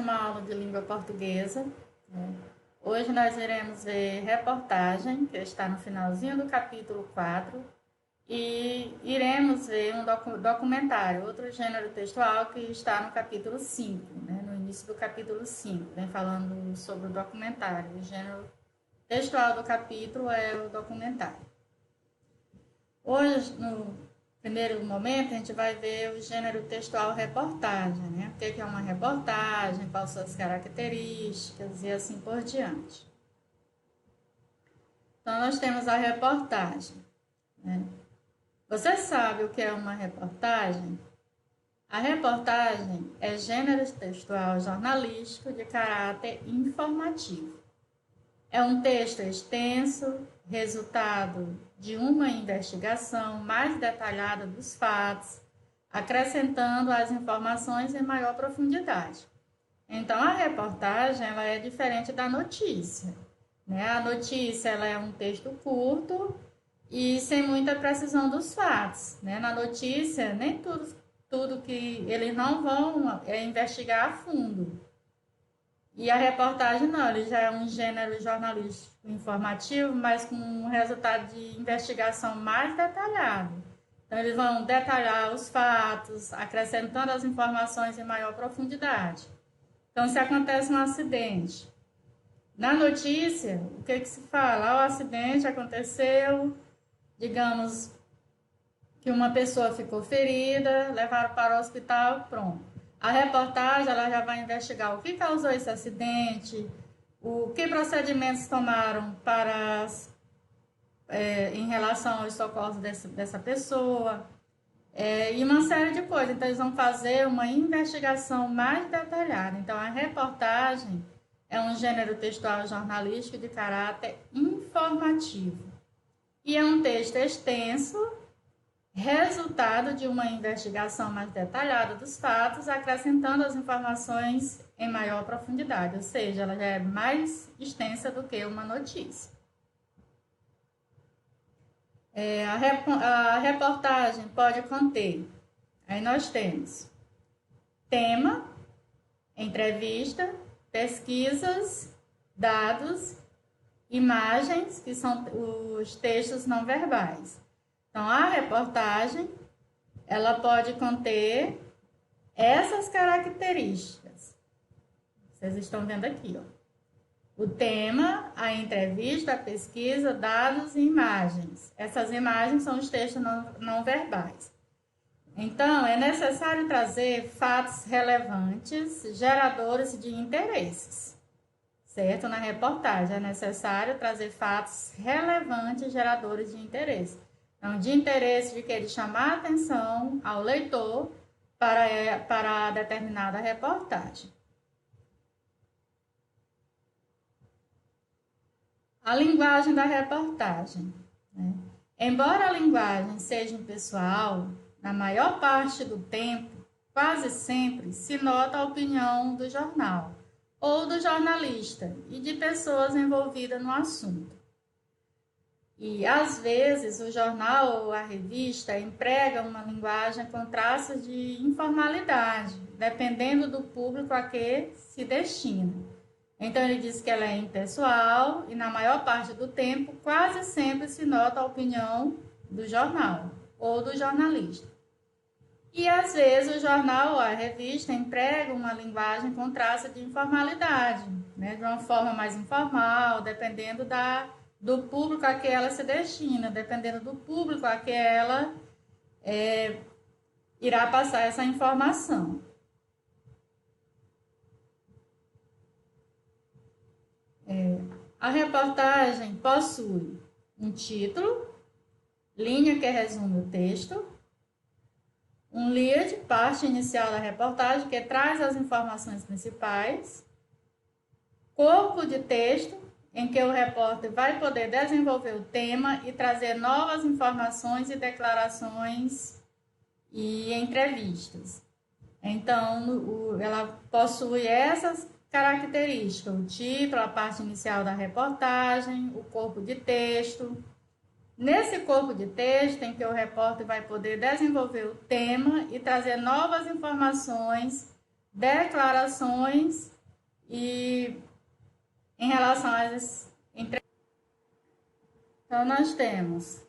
uma aula de língua portuguesa, né? Hoje nós iremos ver reportagem, que está no finalzinho do capítulo 4, e iremos ver um documentário, outro gênero textual que está no capítulo 5, né? No início do capítulo 5, vem falando sobre o documentário. O gênero textual do capítulo é o documentário. Hoje, no primeiro momento, a gente vai ver o gênero textual reportagem, né? O que é uma reportagem, quais são as características e assim por diante. Então, nós temos a reportagem, né? Você sabe o que é uma reportagem? A reportagem é gênero textual jornalístico de caráter informativo. É um texto extenso, resultado de uma investigação mais detalhada dos fatos, acrescentando as informações em maior profundidade. Então, a reportagem ela é diferente da notícia, né? A notícia ela é um texto curto e sem muita precisão dos fatos, né? Na notícia, nem tudo que eles não vão investigar a fundo. E a reportagem não, ele já é um gênero jornalístico informativo, mas com um resultado de investigação mais detalhado. Então, eles vão detalhar os fatos, acrescentando as informações em maior profundidade. Então, se acontece um acidente, na notícia, o que se fala? O acidente aconteceu, digamos que uma pessoa ficou ferida, levaram para o hospital, pronto. A reportagem ela já vai investigar o que causou esse acidente, o que procedimentos tomaram para em relação aos socorros dessa pessoa, e uma série de coisas. Então, eles vão fazer uma investigação mais detalhada. Então, a reportagem é um gênero textual jornalístico de caráter informativo. E é um texto extenso, resultado de uma investigação mais detalhada dos fatos, acrescentando as informações em maior profundidade, ou seja, ela já é mais extensa do que uma notícia. A reportagem pode conter, aí nós temos tema, entrevista, pesquisas, dados, imagens, que são os textos não verbais. Então, a reportagem, ela pode conter essas características. Vocês estão vendo aqui, ó. O tema, a entrevista, a pesquisa, dados e imagens. Essas imagens são os textos não verbais. Então, é necessário trazer fatos relevantes, geradores de interesses. Certo? Na reportagem, é necessário trazer fatos relevantes, geradores de interesse. Então, de interesse de querer chamar a atenção ao leitor para determinada reportagem. A linguagem da reportagem, né? Embora a linguagem seja impessoal, na maior parte do tempo, quase sempre, se nota a opinião do jornal ou do jornalista e de pessoas envolvidas no assunto. E, às vezes, o jornal ou a revista emprega uma linguagem com traços de informalidade, dependendo do público a que se destina. Então, ele diz que ela é impessoal e, na maior parte do tempo, quase sempre se nota a opinião do jornal ou do jornalista. E, às vezes, o jornal ou a revista emprega uma linguagem com traços de informalidade, né, de uma forma mais informal, dependendo do público a que ela se destina, dependendo do público a que ela irá passar essa informação. A reportagem possui um título, linha que resume o texto, um lead, parte inicial da reportagem, que traz as informações principais, corpo de texto, em que o repórter vai poder desenvolver o tema e trazer novas informações e declarações e entrevistas. Então, ela possui essas características: o título, a parte inicial da reportagem, o corpo de texto. Nesse corpo de texto, em que o repórter vai poder desenvolver o tema e trazer novas informações declarações e em relação às entrevistas. Então, nós temos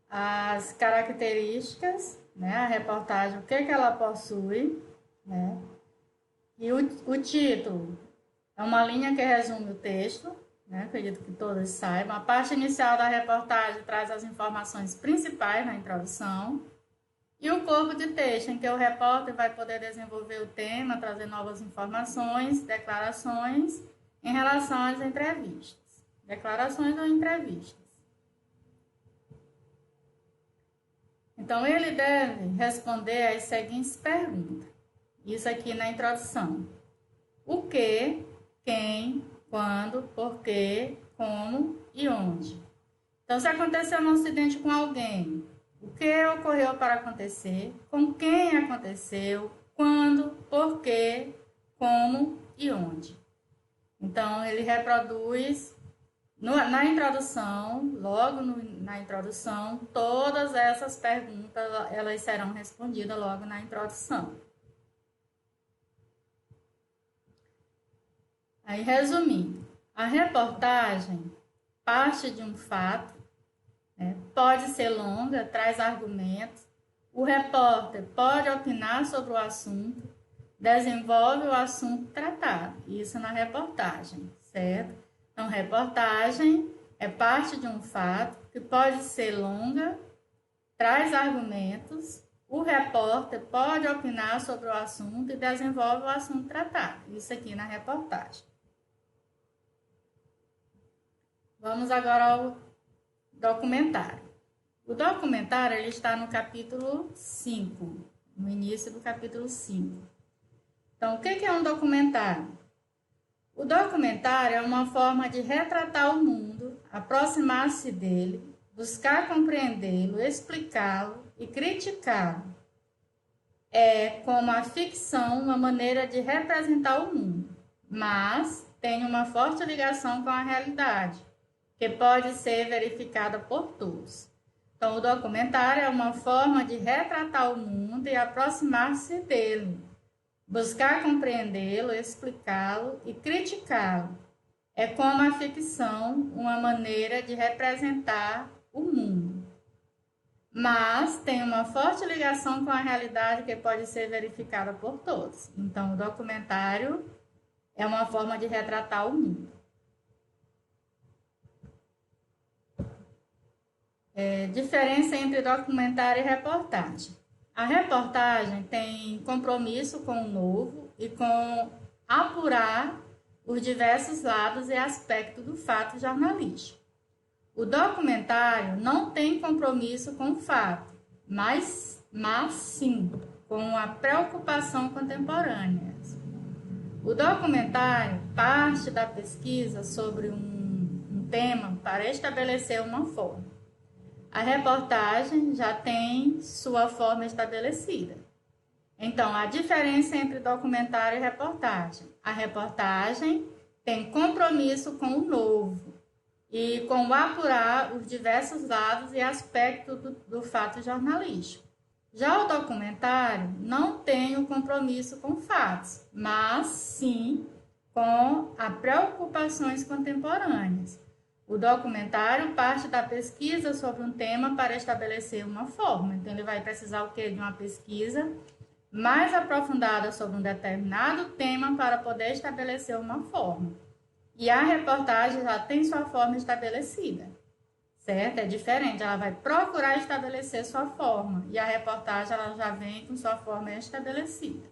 as características, né, a reportagem, o que ela possui, né, e o título é uma linha que resume o texto, né, acredito que todos saibam. A parte inicial da reportagem traz as informações principais na introdução, e o corpo de texto, em que o repórter vai poder desenvolver o tema, trazer novas informações, declarações em relação às entrevistas. Declarações ou entrevistas. Então, ele deve responder as seguintes perguntas. Isso aqui na introdução. O que, quem, quando, porquê, como e onde. Então, se aconteceu um acidente com alguém, o que ocorreu para acontecer, com quem aconteceu, quando, porquê, como e onde. Então, ele reproduz na introdução, na introdução, todas essas perguntas, elas serão respondidas logo na introdução. Aí, resumindo, a reportagem parte de um fato, né, pode ser longa, traz argumentos, o repórter pode opinar sobre o assunto, desenvolve o assunto tratado, isso na reportagem, certo? Então, reportagem é parte de um fato que pode ser longa, traz argumentos, o repórter pode opinar sobre o assunto e desenvolve o assunto tratado. Isso aqui na reportagem. Vamos agora ao documentário. O documentário ele está no capítulo 5, no início do capítulo 5. Então, o que é um documentário? O documentário é uma forma de retratar o mundo, aproximar-se dele, buscar compreendê-lo, explicá-lo e criticá-lo. É, como a ficção, uma maneira de representar o mundo, mas tem uma forte ligação com a realidade, que pode ser verificada por todos. Então, o documentário é uma forma de retratar o mundo e aproximar-se dele, buscar compreendê-lo, explicá-lo e criticá-lo. É como a ficção, uma maneira de representar o mundo, mas tem uma forte ligação com a realidade que pode ser verificada por todos. Então, o documentário é uma forma de retratar o mundo. Diferença entre documentário e reportagem. A reportagem tem compromisso com o novo e com apurar os diversos lados e aspectos do fato jornalístico. O documentário não tem compromisso com o fato, mas sim com a preocupação contemporânea. O documentário parte da pesquisa sobre um tema para estabelecer uma forma. A reportagem já tem sua forma estabelecida. Então, a diferença entre documentário e reportagem. A reportagem tem compromisso com o novo e com o apurar os diversos lados e aspectos do fato jornalístico. Já o documentário não tem o compromisso com fatos, mas sim com as preocupações contemporâneas. O documentário parte da pesquisa sobre um tema para estabelecer uma forma. Então, ele vai precisar o quê? De uma pesquisa mais aprofundada sobre um determinado tema para poder estabelecer uma forma. E a reportagem já tem sua forma estabelecida, certo? É diferente, ela vai procurar estabelecer sua forma. E a reportagem ela já vem com sua forma estabelecida.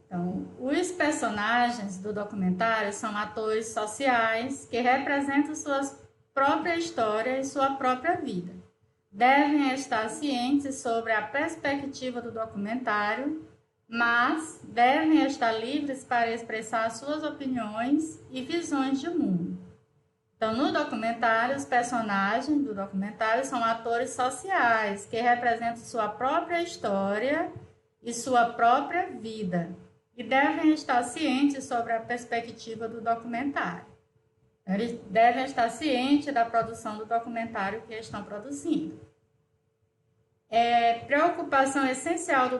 Então, os personagens do documentário são atores sociais que representam suas própria história e sua própria vida. Devem estar cientes sobre a perspectiva do documentário, mas devem estar livres para expressar suas opiniões e visões de mundo. Então, no documentário, os personagens do documentário são atores sociais que representam sua própria história e sua própria vida e devem estar cientes sobre a perspectiva do documentário. Eles devem estar cientes da produção do documentário que estão produzindo. Preocupação essencial do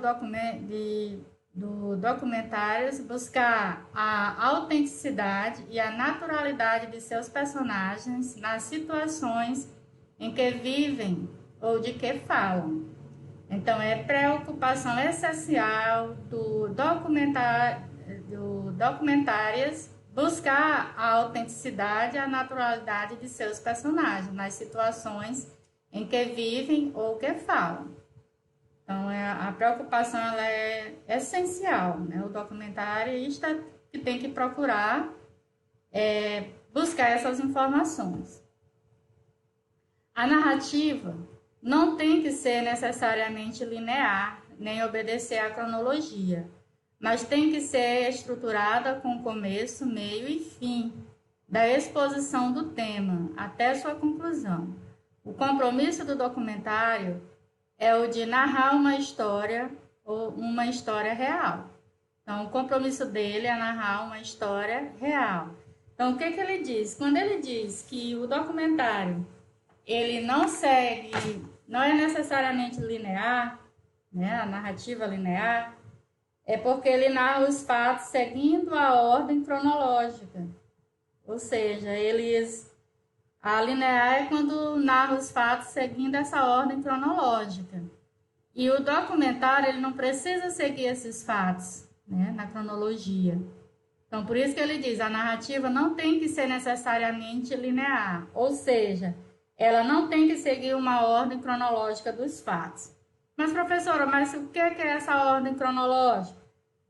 documentário é buscar a autenticidade e a naturalidade de seus personagens nas situações em que vivem ou de que falam. Então, é preocupação essencial do documentários buscar a autenticidade e a naturalidade de seus personagens nas situações em que vivem ou que falam. Então, a preocupação ela é essencial, né? O documentarista que tem que procurar buscar essas informações. A narrativa não tem que ser necessariamente linear, nem obedecer à cronologia, mas tem que ser estruturada com começo, meio e fim, da exposição do tema até sua conclusão. O compromisso do documentário é o de narrar uma história ou uma história real. Então, o compromisso dele é narrar uma história real. Então, o que ele diz? Quando ele diz que o documentário ele não é necessariamente linear, né, a narrativa linear, é porque ele narra os fatos seguindo a ordem cronológica. Ou seja, a linear é quando narra os fatos seguindo essa ordem cronológica. E o documentário ele não precisa seguir esses fatos, né, na cronologia. Então, por isso que ele diz, a narrativa não tem que ser necessariamente linear. Ou seja, ela não tem que seguir uma ordem cronológica dos fatos. Mas, professora, mas o que é essa ordem cronológica?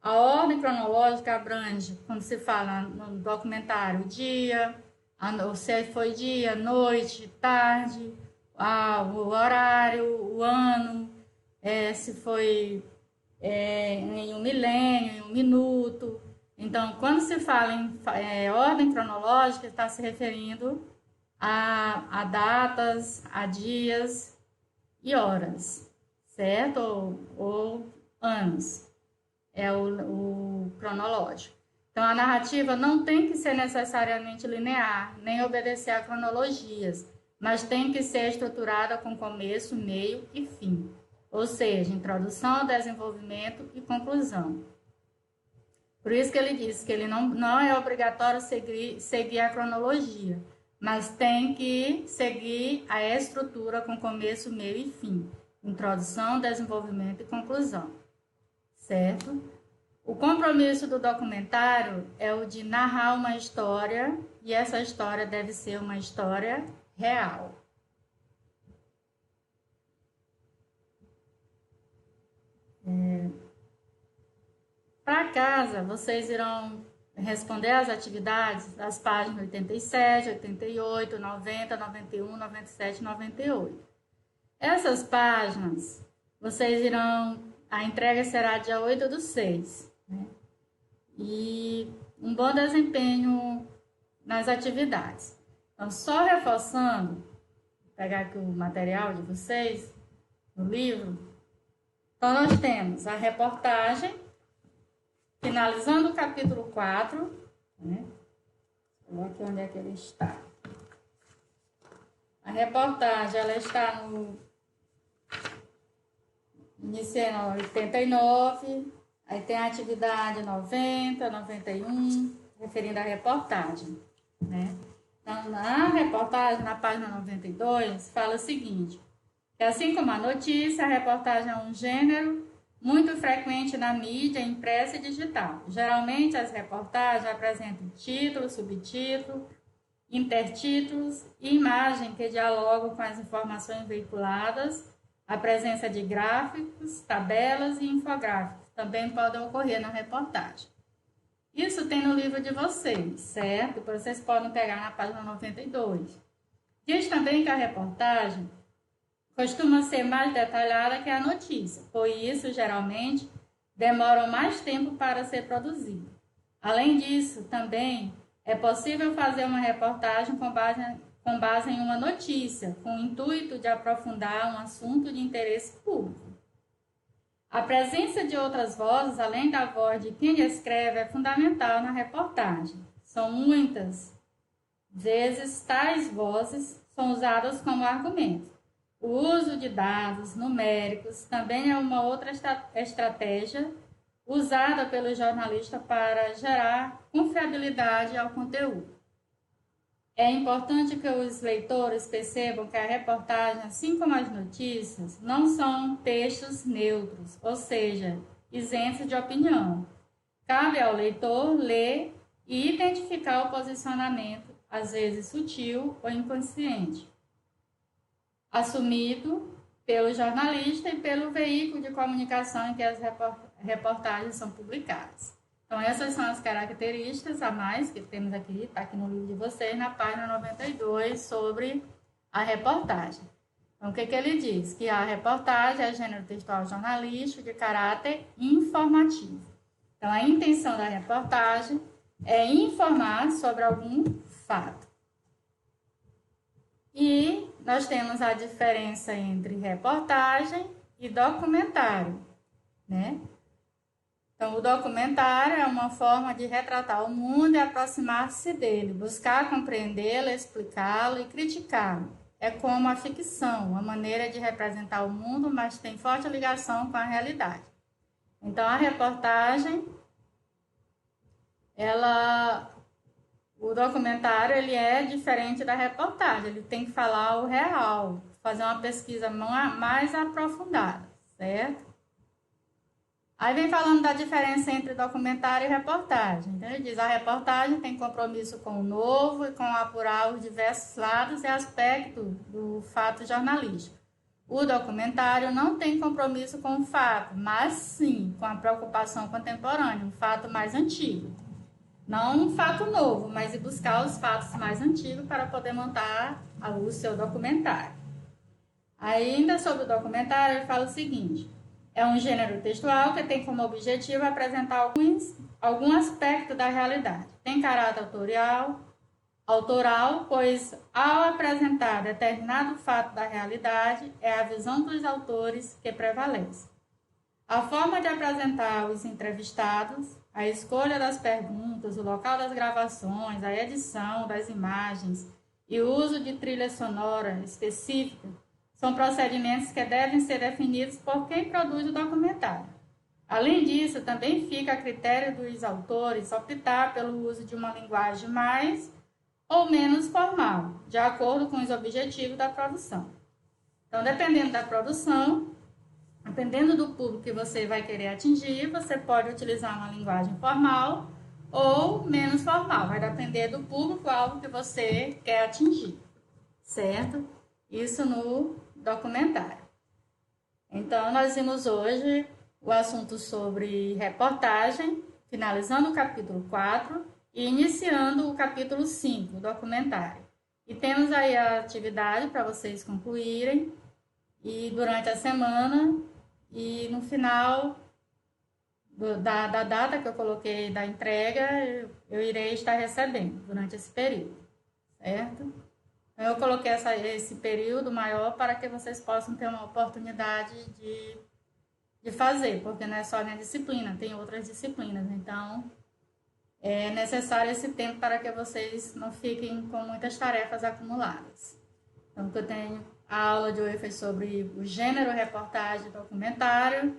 A ordem cronológica abrange, quando se fala no documentário, dia, se foi dia, noite, tarde, o horário, o ano, se foi em um milênio, em um minuto. Então, quando se fala em ordem cronológica, está se referindo a datas, a dias e horas, certo? Ou anos. É o cronológico. Então, a narrativa não tem que ser necessariamente linear, nem obedecer a cronologias, mas tem que ser estruturada com começo, meio e fim. Ou seja, introdução, desenvolvimento e conclusão. Por isso que ele diz que ele não é obrigatório seguir a cronologia, mas tem que seguir a estrutura com começo, meio e fim. Introdução, desenvolvimento e conclusão. Certo? O compromisso do documentário é o de narrar uma história e essa história deve ser uma história real. Para casa, vocês irão responder as atividades das páginas 87, 88, 90, 91, 97 e 98. Essas páginas, vocês irão... A entrega será dia 8/6, né? E um bom desempenho nas atividades. Então, só reforçando, vou pegar aqui o material de vocês, no livro. Então, nós temos a reportagem, finalizando o capítulo 4, né? Coloque onde é que ele está. A reportagem, ela está iniciando 89, aí tem a atividade 90, 91, referindo à reportagem, né? Então, na reportagem, na página 92, fala o seguinte, que assim como a notícia, a reportagem é um gênero muito frequente na mídia impressa e digital. Geralmente, as reportagens apresentam título, subtítulo, intertítulos e imagem que dialogam com as informações veiculadas. A presença de gráficos, tabelas e infográficos também podem ocorrer na reportagem. Isso tem no livro de vocês, certo? Depois vocês podem pegar na página 92. Diz também que a reportagem costuma ser mais detalhada que a notícia, pois isso, geralmente, demora mais tempo para ser produzido. Além disso, também é possível fazer uma reportagem com base em uma notícia, com o intuito de aprofundar um assunto de interesse público. A presença de outras vozes, além da voz de quem escreve, é fundamental na reportagem. São muitas vezes tais vozes são usadas como argumento. O uso de dados numéricos também é uma outra estratégia usada pelo jornalista para gerar confiabilidade ao conteúdo. É importante que os leitores percebam que a reportagem, assim como as notícias, não são textos neutros, ou seja, isentos de opinião. Cabe ao leitor ler e identificar o posicionamento, às vezes sutil ou inconsciente, assumido pelo jornalista e pelo veículo de comunicação em que as reportagens são publicadas. Então, essas são as características a mais que temos aqui, está aqui no livro de vocês, na página 92, sobre a reportagem. Então, o que ele diz? Que a reportagem é gênero textual jornalístico de caráter informativo. Então, a intenção da reportagem é informar sobre algum fato. E nós temos a diferença entre reportagem e documentário, né? Então, o documentário é uma forma de retratar o mundo e aproximar-se dele, buscar compreendê-lo, explicá-lo e criticá-lo. É como a ficção, uma maneira de representar o mundo, mas tem forte ligação com a realidade. Então, a reportagem, o documentário, ele é diferente da reportagem, ele tem que falar o real, fazer uma pesquisa mais aprofundada, certo? Aí vem falando da diferença entre documentário e reportagem. Então, ele diz, a reportagem tem compromisso com o novo e com apurar os diversos lados e aspectos do fato jornalístico. O documentário não tem compromisso com o fato, mas sim com a preocupação contemporânea, um fato mais antigo. Não um fato novo, mas ir buscar os fatos mais antigos para poder montar o seu documentário. Ainda sobre o documentário, ele fala o seguinte: é um gênero textual que tem como objetivo apresentar algum aspecto da realidade. Tem caráter autoral, pois ao apresentar determinado fato da realidade, é a visão dos autores que prevalece. A forma de apresentar os entrevistados, a escolha das perguntas, o local das gravações, a edição das imagens e o uso de trilha sonora específica são procedimentos que devem ser definidos por quem produz o documentário. Além disso, também fica a critério dos autores optar pelo uso de uma linguagem mais ou menos formal, de acordo com os objetivos da produção. Então, dependendo da produção, dependendo do público que você vai querer atingir, você pode utilizar uma linguagem formal ou menos formal. Vai depender do público-alvo que você quer atingir, certo? Isso no documentário. Então, nós vimos hoje o assunto sobre reportagem, finalizando o capítulo 4 e iniciando o capítulo 5, o documentário. E temos aí a atividade para vocês concluírem e durante a semana e no final da data que eu coloquei da entrega, eu irei estar recebendo durante esse período, certo? Eu coloquei esse período maior para que vocês possam ter uma oportunidade de fazer, porque não é só a minha disciplina, tem outras disciplinas. Então, é necessário esse tempo para que vocês não fiquem com muitas tarefas acumuladas. Então, eu tenho a aula de hoje foi sobre o gênero reportagem e documentário.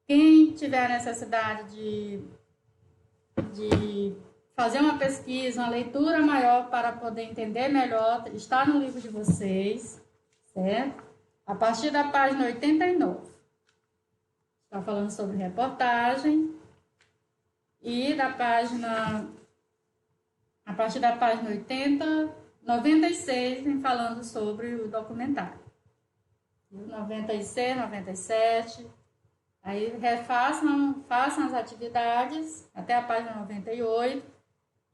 Quem tiver a necessidade de fazer uma pesquisa, uma leitura maior para poder entender melhor, está no livro de vocês, certo? A partir da página 89. Está falando sobre reportagem. E a partir da página 96, vem falando sobre o documentário. 96, 97. Aí façam as atividades até a página 98.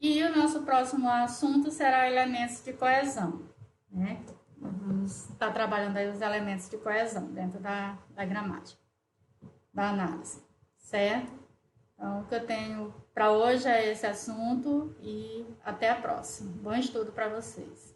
E o nosso próximo assunto será elementos de coesão, né? Vamos estar trabalhando aí os elementos de coesão dentro da gramática, da análise, certo? Então, o que eu tenho para hoje é esse assunto e até a próxima. Bom estudo para vocês.